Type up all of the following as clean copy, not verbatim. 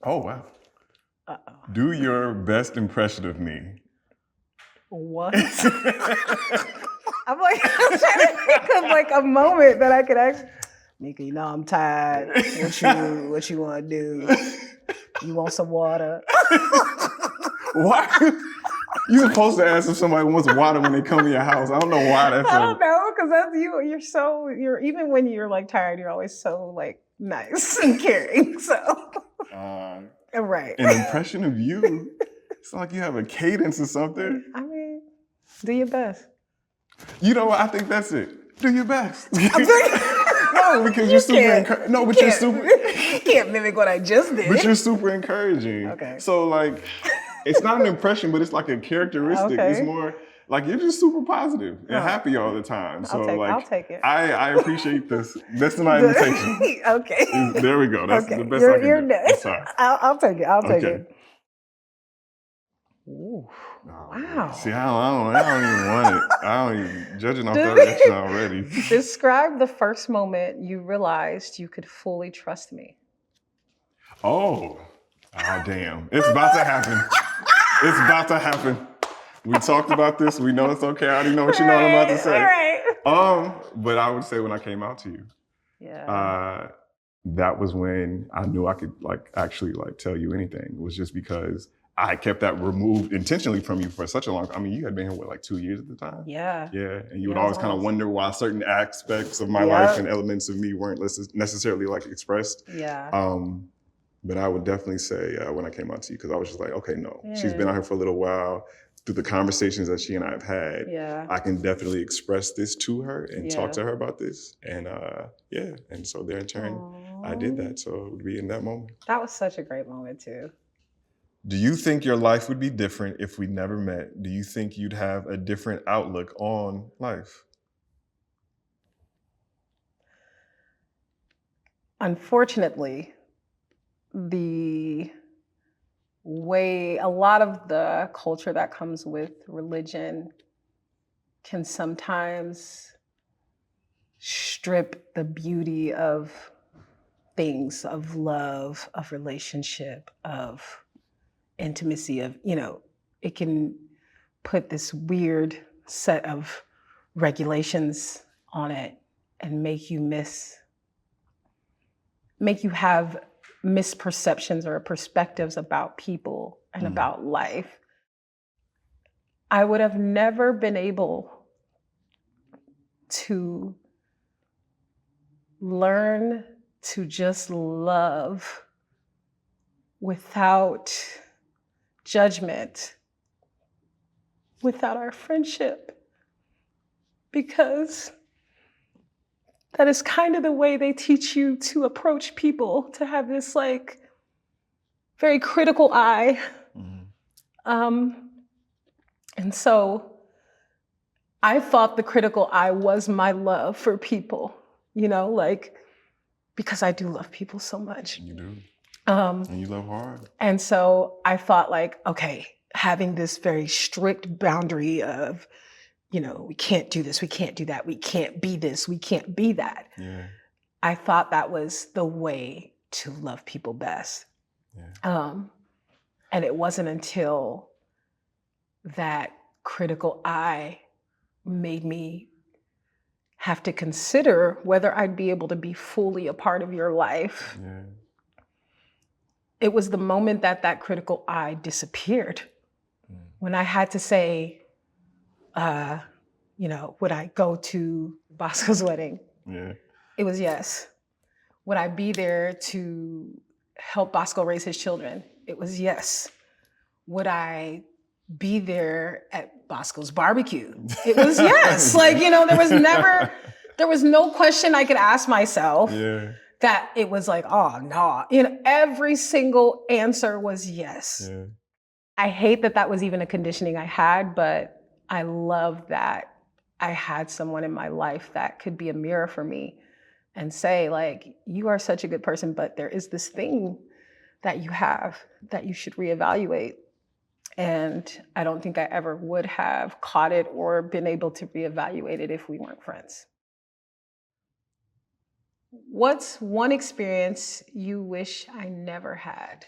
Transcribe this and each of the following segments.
Oh, wow. Uh-oh. Do your best impression of me. What? I'm like, I'm trying to think of like a moment that I could actually. Mika, you know I'm tired. What you want to do? You want some water? Why? You're supposed to ask if somebody wants water when they come to your house. I don't know why that's. I don't know, because that's you. You're even when you're like tired, you're always so like nice and caring. So right. An impression of you. It's like you have a cadence or something. I mean, do your best. You know what? I think that's it. Do your best. I'm No, because you're super. You're super. You can't mimic what I just did. But you're super encouraging. Okay. So like, it's not an impression, but it's like a characteristic. Okay. It's more like you're just super positive and happy all the time. So I'll take it. I appreciate this. That's my invitation. Okay. There we go. That's the best I can you're do. You're I'm sorry. I'll take it. I'll take Okay. it. Ooh, Oh, wow. see, I don't even want it. I don't even judging off that reaction already. Describe the first moment you realized you could fully trust me. Oh, damn. It's about to happen. It's about to happen. We talked about this. We know it's okay. I already know what you know what I'm about to say. Right. But I would say when I came out to you, that was when I knew I could actually tell you anything. It was just because I kept that removed intentionally from you for such a long time. I mean, you had been here, 2 years at the time? Yeah. Yeah, and you would always kind of wonder why certain aspects of my life and elements of me weren't necessarily expressed. Yeah. But I would definitely say when I came out to you, because I was just like, okay, no, she's been out here for a little while. Through the conversations that she and I have had, I can definitely express this to her and talk to her about this. And and so there in turn, I did that. So it would be in that moment. That was such a great moment too. Do you think your life would be different if we never met? Do you think you'd have a different outlook on life? Unfortunately, the way a lot of the culture that comes with religion can sometimes strip the beauty of things, of love, of relationship, of intimacy, it can put this weird set of regulations on it and make you have misperceptions or perspectives about people and about life. I would have never been able to learn to just love without judgment, without our friendship, because that is kind of the way they teach you to approach people, to have this very critical eye. And so I thought the critical eye was my love for people, because I do love people so much. You do. And you love hard. And so I thought okay, having this very strict boundary of, we can't do this, we can't do that, we can't be this, we can't be that. Yeah. I thought that was the way to love people best. Yeah. And it wasn't until that critical eye made me have to consider whether I'd be able to be fully a part of your life. Yeah. It was the moment that critical eye disappeared. When I had to say, would I go to Bosco's wedding? Yeah. It was yes. Would I be there to help Bosco raise his children? It was yes. Would I be there at Bosco's barbecue? It was yes. There was no question I could ask myself that it was oh no. Every single answer was yes. Yeah. I hate that was even a conditioning I had, but I love that I had someone in my life that could be a mirror for me and say you are such a good person, but there is this thing that you have that you should reevaluate. And I don't think I ever would have caught it or been able to reevaluate it if we weren't friends. What's one experience you wish I never had?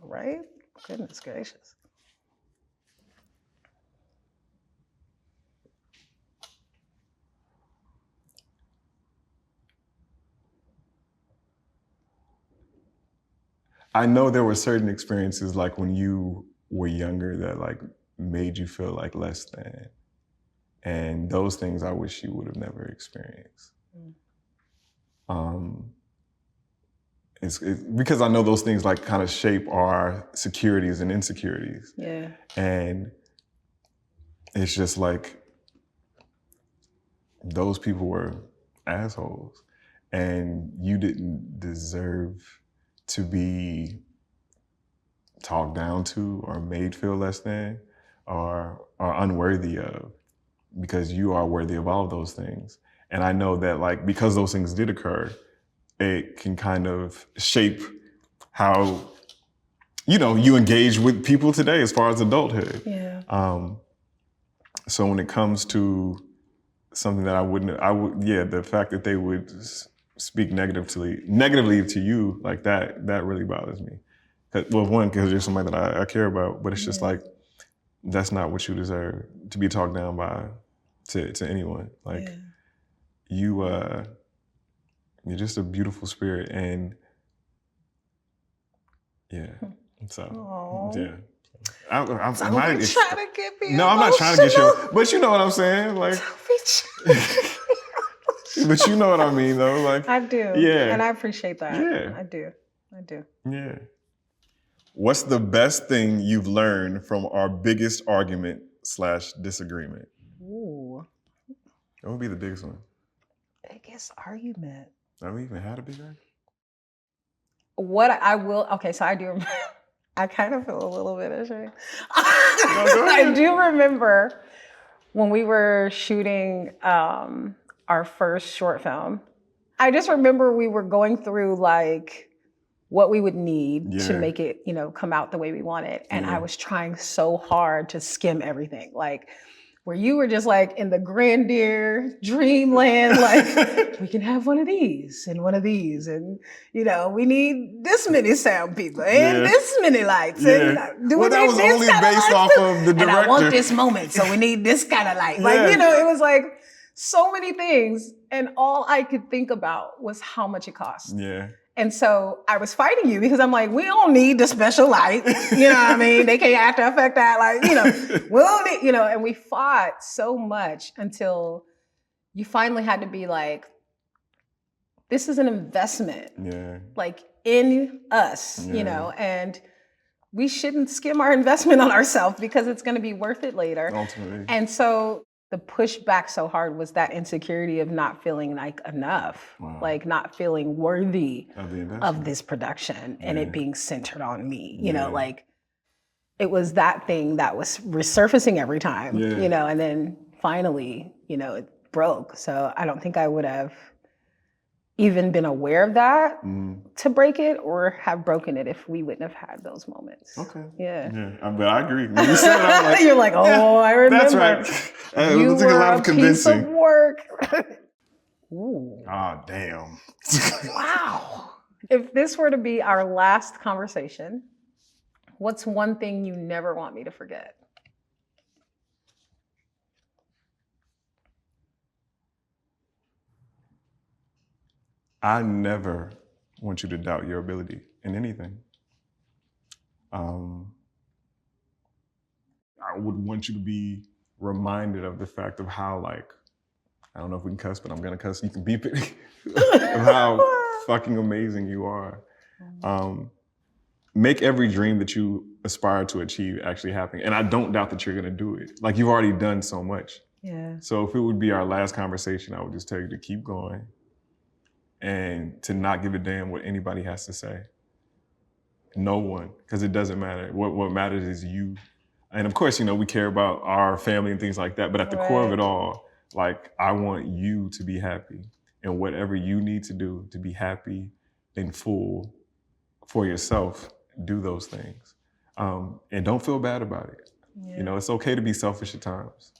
Right? Goodness gracious. I know there were certain experiences like when you were younger that like made you feel like less than. And those things I wish you would have never experienced. It's because I know those things like kind of shape our securities and insecurities. Yeah. And it's just like those people were assholes and you didn't deserve to be talked down to or made feel less than or unworthy of, because you are worthy of all of those things. And I know that like because those things did occur, it can kind of shape how you engage with people today as far as adulthood. Yeah. So when it comes to something that the fact that they would speak negatively to you like that really bothers me. Well, one, because you're somebody that I care about, but it's just like, that's not what you deserve, to be talked down by to anyone. Like you're just a beautiful spirit, and so yeah. I'm trying to get me No, I'm not trying to get you, but you know what I'm saying, like. But you know what I mean, though. Like I do. Yeah. And I appreciate that. Yeah. I do. Yeah. What's the best thing you've learned from our biggest argument / disagreement? Ooh. What would be the biggest one? Biggest argument. Have we even had a big argument? So I do remember, I kind of feel a little bit ashamed. I do remember when we were shooting our first short film. I just remember we were going through like what we would need to make it, come out the way we wanted. And I was trying so hard to skim everything. Like where you were just like in the grandeur dreamland, like we can have one of these and one of these. And, we need this many sound people and this many lights. And that was only based off of the director. And I want this moment, so we need this kind of light. Like, it was like so many things. And all I could think about was how much it cost. Yeah. And so I was fighting you because I'm like, we don't need the special light. You know what I mean? They can't After Effect that. Like, we don't need, and we fought so much until you finally had to be like, this is an investment. Yeah. Like in us, and we shouldn't skim our investment on ourselves because it's going to be worth it later. Ultimately. And so the pushback so hard was that insecurity of not feeling like enough, like not feeling worthy of this production and it being centered on me, like it was that thing that was resurfacing every time, and then finally, it broke. So I don't think I would have even been aware of that to break it or have broken it if we wouldn't have had those moments. Okay. Yeah. But I agree. When you said it, I'm like, you're like, I remember. That's right. You it took a lot of convincing. Piece of work. Ooh. Oh, damn. Wow. If this were to be our last conversation, what's one thing you never want me to forget? I never want you to doubt your ability in anything. I would want you to be reminded of the fact of how, like, I don't know if we can cuss, but I'm gonna cuss. You can beep it. Of how fucking amazing you are. Make every dream that you aspire to achieve actually happen. And I don't doubt that you're gonna do it. Like, you've already done so much. Yeah. So if it would be our last conversation, I would just tell you to keep going and to not give a damn what anybody has to say. No one, because it doesn't matter. What matters is you. And of course, we care about our family and things like that, but at the core of it all, like, I want you to be happy. And whatever you need to do to be happy and full for yourself, do those things. And don't feel bad about it. Yeah. It's okay to be selfish at times.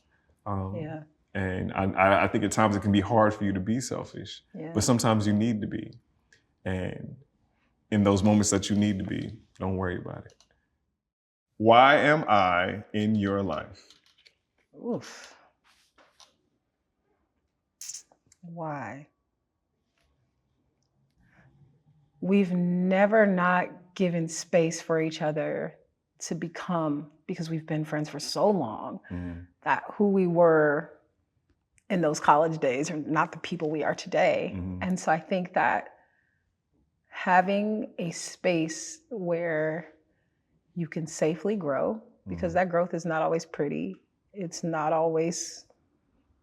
And I think at times it can be hard for you to be selfish, but sometimes you need to be. And in those moments that you need to be. Don't worry about it. Why am I in your life? Oof. Why? We've never not given space for each other to become, because we've been friends for so long, that who we were in those college days are not the people we are today. And so I think that having a space where you can safely grow, because that growth is not always pretty. It's not always,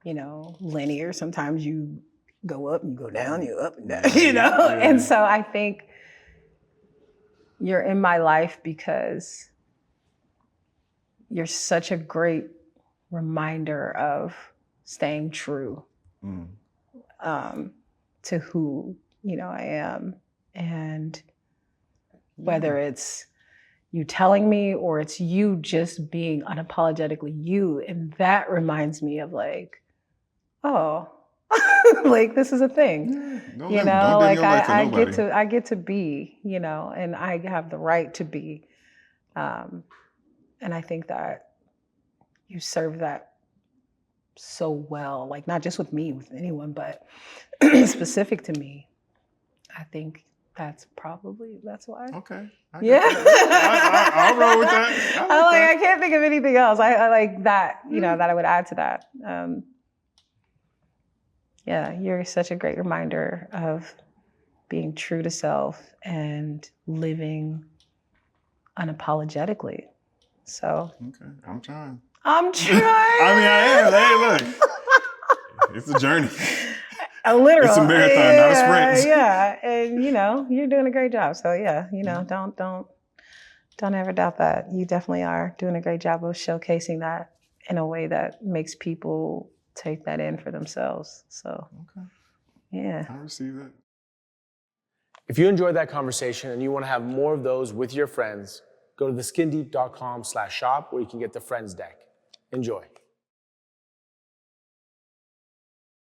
linear. Sometimes you go up and you go down, you up and down, Yeah. And so I think you're in my life because you're such a great reminder of staying true to who, I am. And whether it's you telling me or it's you just being unapologetically you. And that reminds me of like, oh, like this is a thing. Don't live your life for nobody. I get to be, and I have the right to be. And I think that you serve that so well, like not just with me, with anyone, but specific to me. I think that's why. Okay. I'll roll with that. I can't think of anything else. I like that, that I would add to that. You're such a great reminder of being true to self and living unapologetically. So. Okay, I'm trying. I am. Hey, look. It's a journey. Literal. It's a marathon, not a sprint. Yeah, and you're doing a great job. So don't ever doubt that. You definitely are doing a great job of showcasing that in a way that makes people take that in for themselves. So, yeah. I receive that. If you enjoyed that conversation and you want to have more of those with your friends, go to theskindeep.com/shop where you can get the Friends deck. Enjoy.